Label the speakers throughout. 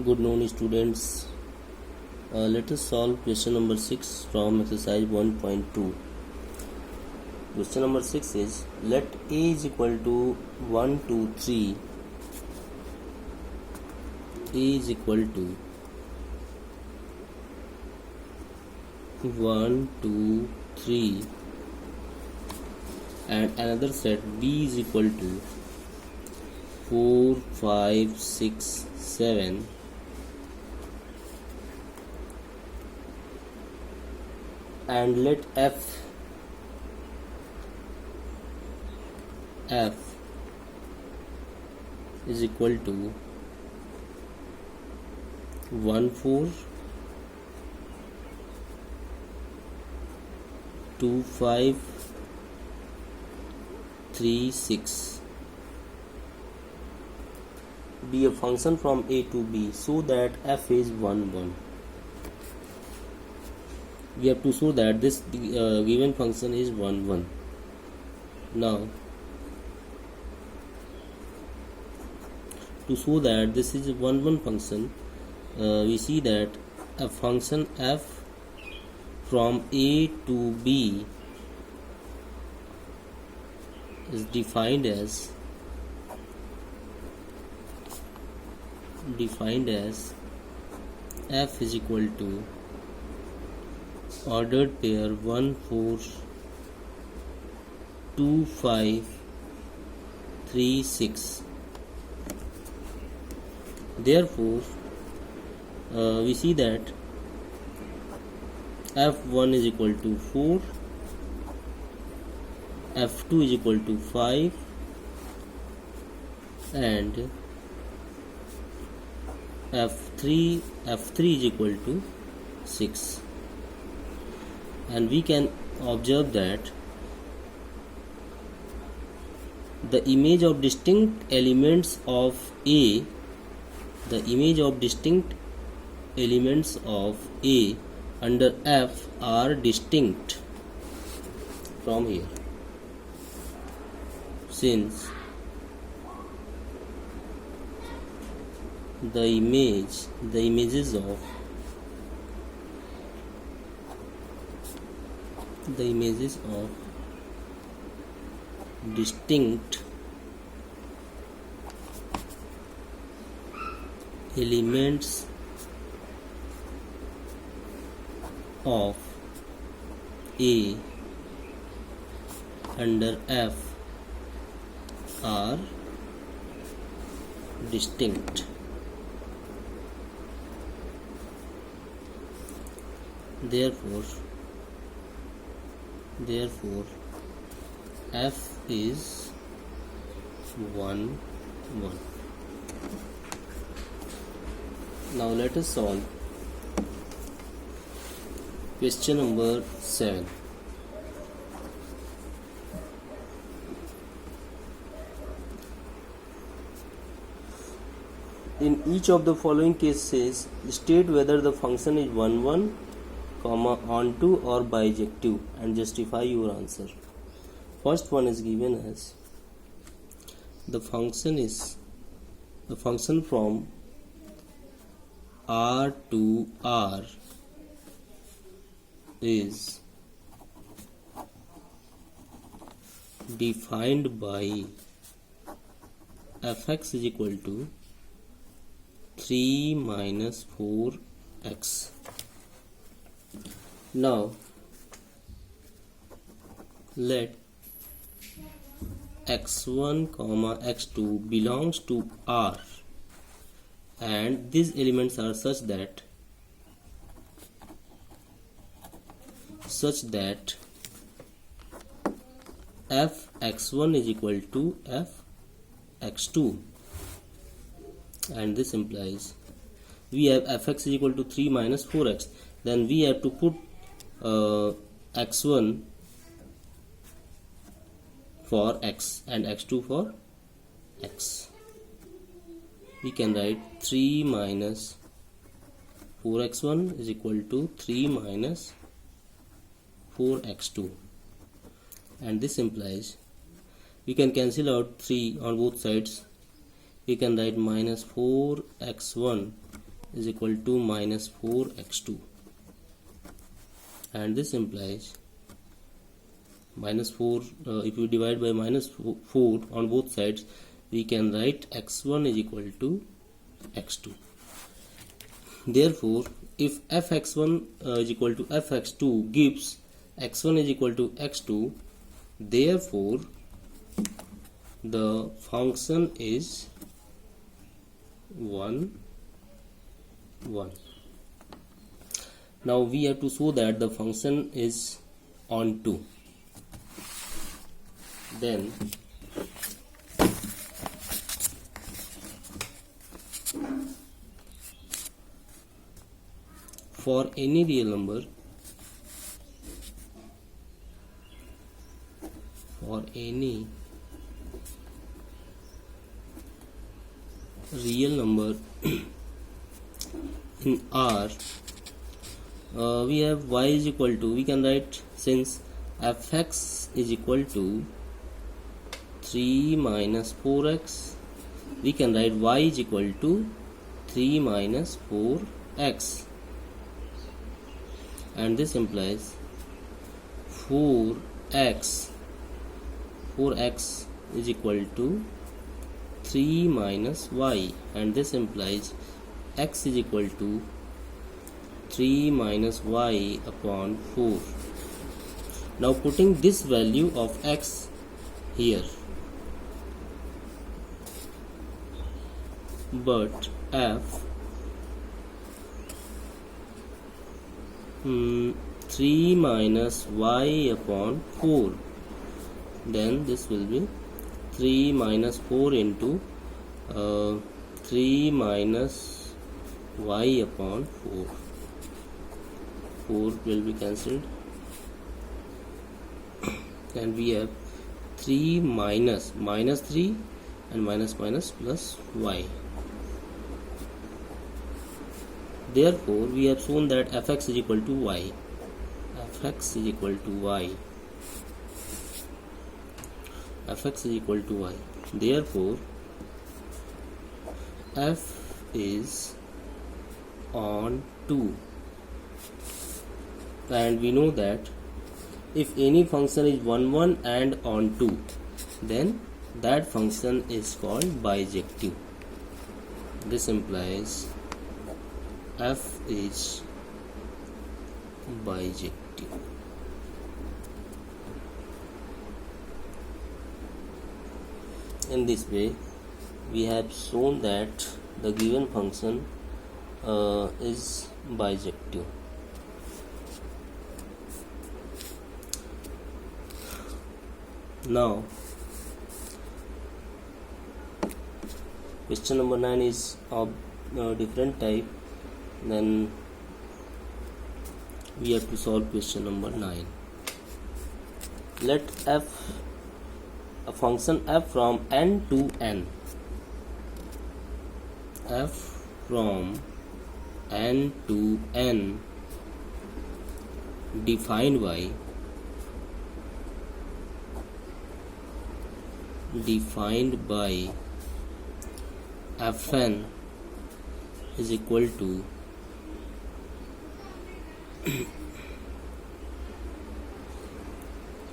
Speaker 1: Good morning, students. Let us solve question number 6 from exercise 1.2. Question number 6 is, let A is equal to 1, 2, 3. A is equal to 1, 2, 3, and another set B is equal to 4, 5, 6, 7. And let F is equal to 1, 4, 2, 5, 3, 6 be a function from A to B so that F is 1, 1. We have to show that this given function is 1, 1. Now, to show that this is a 1, 1 function, we see that a function f from A to B is defined as f is equal to ordered pair 1, 4, 2, 5, 3, 6. Therefore, we see that f1 is equal to 4, f2 is equal to 5, and f3 is equal to 6. And we can observe that the image of distinct elements of A under F are distinct from here, since the images of distinct elements of A under F are distinct. Therefore F is 1, 1. Now let us solve question number 7. In each of the following cases, state whether the function is 1, 1, onto or bijective, and justify your answer. First one is given as the function from R to R is defined by fx is equal to 3 minus 4x. Now let x1, x2 belongs to R, and these elements are such that fx1 is equal to fx2, and this implies we have fx is equal to 3 minus 4x. Then we have to put x1 for x and x2 for x. We can write 3 minus 4x1 is equal to 3 minus 4x2, and this implies we can cancel out 3 on both sides. We can write minus 4x1 is equal to minus 4x2, and this implies minus 4, if you divide by minus 4 on both sides, we can write x1 is equal to x2. Therefore, if fx1 is equal to fx2 gives x1 is equal to x2, therefore the function is 1 1. Now we have to show that the function is onto. Then for any real number, in R, we have y is equal to, we can write, since fx is equal to 3 minus 4x, we can write y is equal to 3 minus 4x, and this implies 4x is equal to 3 minus y, and this implies x is equal to 3 minus y upon 4. Now putting this value of x here, but f 3 minus y upon 4, then this will be 3 minus 4 into 3 minus y upon 4. 4 will be cancelled, and we have 3 minus 3 and minus plus y. Therefore, we have shown that fx is equal to y. Fx is equal to y. Fx is equal to y. Therefore, f is on 2. And we know that if any function is 1 1 and on 2, then that function is called bijective. This implies f is bijective. In this way, we have shown that the given function is bijective. Now, question number 9 is of different type. Then we have to solve question number 9. Let f, a function f from n to n, f from n to n defined by fn is equal to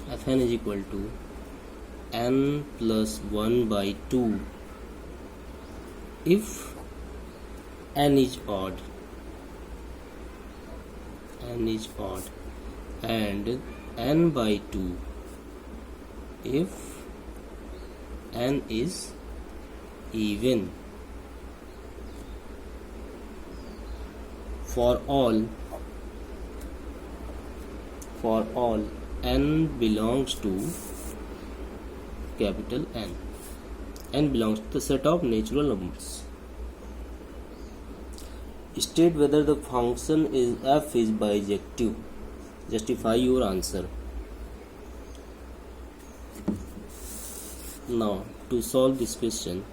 Speaker 1: fn is equal to n plus 1 by 2 if n is odd, and n by 2 if n is even. For all n belongs to capital N. N belongs to the set of natural numbers. State whether the function is f is bijective. Justify your answer. Now, to solve this question,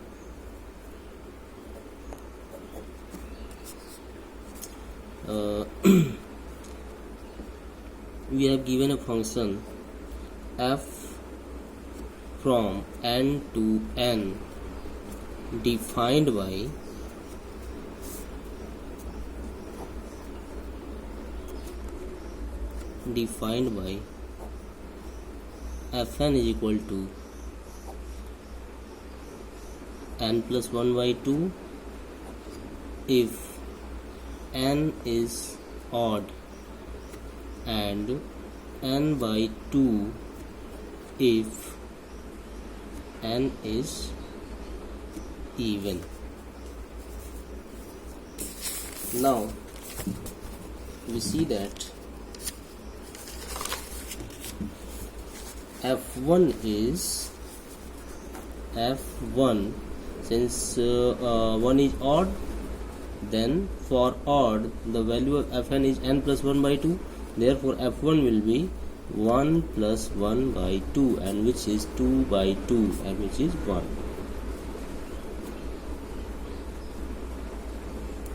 Speaker 1: we have given a function f from n to n defined by defined by fn is equal to n plus 1 by 2 if n is odd and n by 2 if n is even. Now we see that f1 is f1 since 1 is odd, then for odd the value of fn is n plus 1 by 2, therefore f1 will be 1 plus 1 by 2 and which is 2 by 2 and which is 1.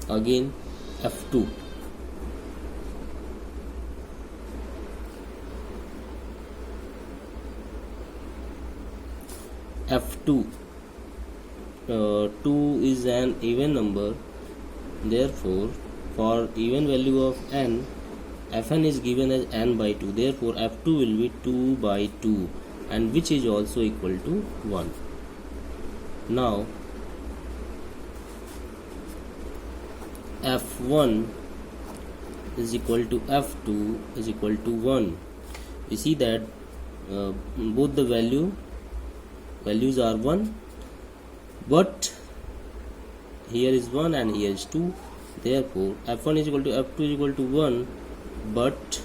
Speaker 1: Again f2 2 is an even number, therefore for even value of n, fn is given as n by 2, therefore f2 will be 2 by 2 and which is also equal to 1. Now f1 is equal to f2 is equal to 1. We see that both the values are 1, but here is 1 and here is 2, therefore f1 is equal to f2 is equal to 1, but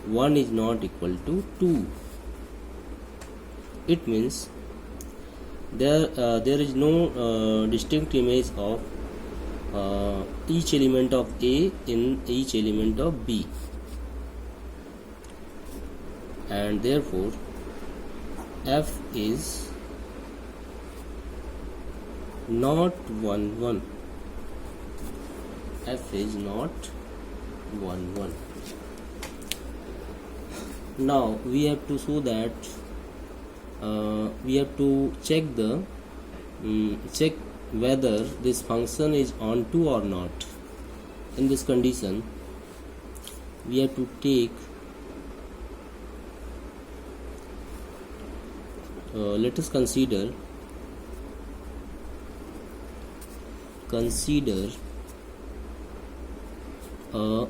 Speaker 1: 1 is not equal to 2. It means there is no distinct image of each element of A in each element of B, and therefore f is not 1 1. F is not 1 1. Now we have to show that we have to check the check whether this function is onto or not. In this condition we have to take let us consider a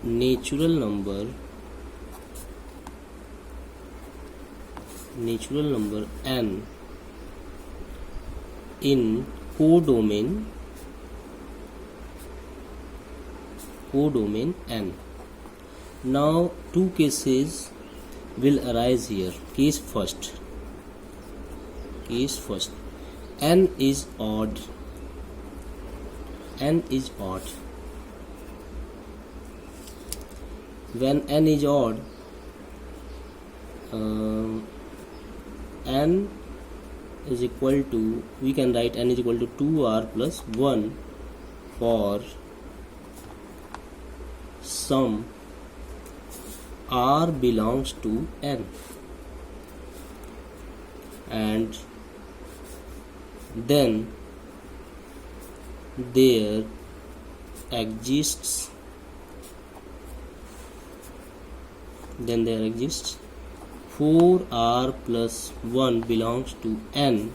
Speaker 1: natural number n in codomain n. Now two cases will arise here. Case first, n is odd. When n is odd, n is equal to, we can write n is equal to 2r plus 1 for some r belongs to n, and then there exists 4r plus 1 belongs to n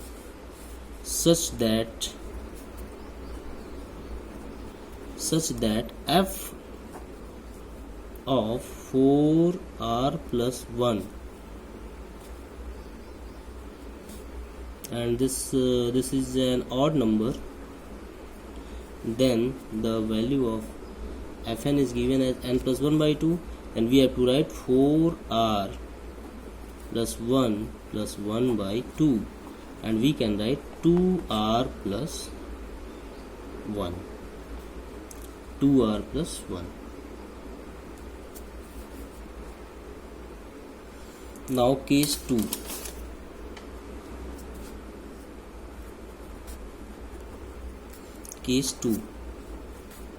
Speaker 1: such that f of 4r plus 1, and this is an odd number, then the value of fn is given as n plus 1 by 2, and we have to write 4r plus 1 by 2, and we can write 2r plus 1. Now case 2.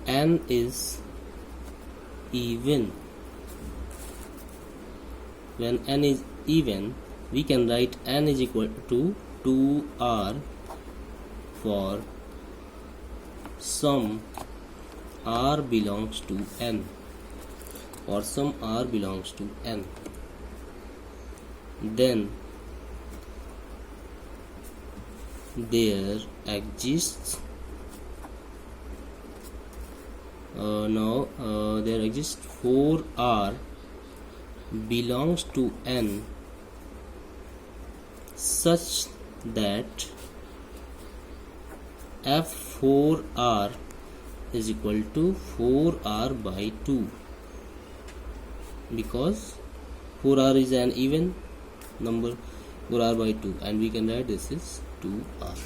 Speaker 1: N is even. When n is even, we can write n is equal to 2r for some r belongs to n. or some r belongs to n, then there exists there exists 4r belongs to n such that f4r is equal to 4r by 2, because 4r is an even number, 4r by 2, and we can write this is 2r.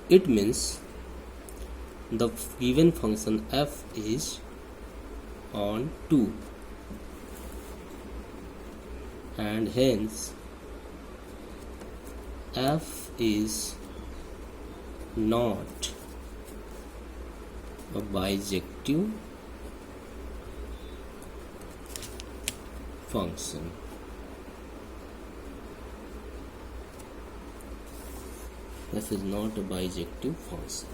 Speaker 1: It means the given function f is on 2, and hence f is not a bijective function. F is not a bijective function.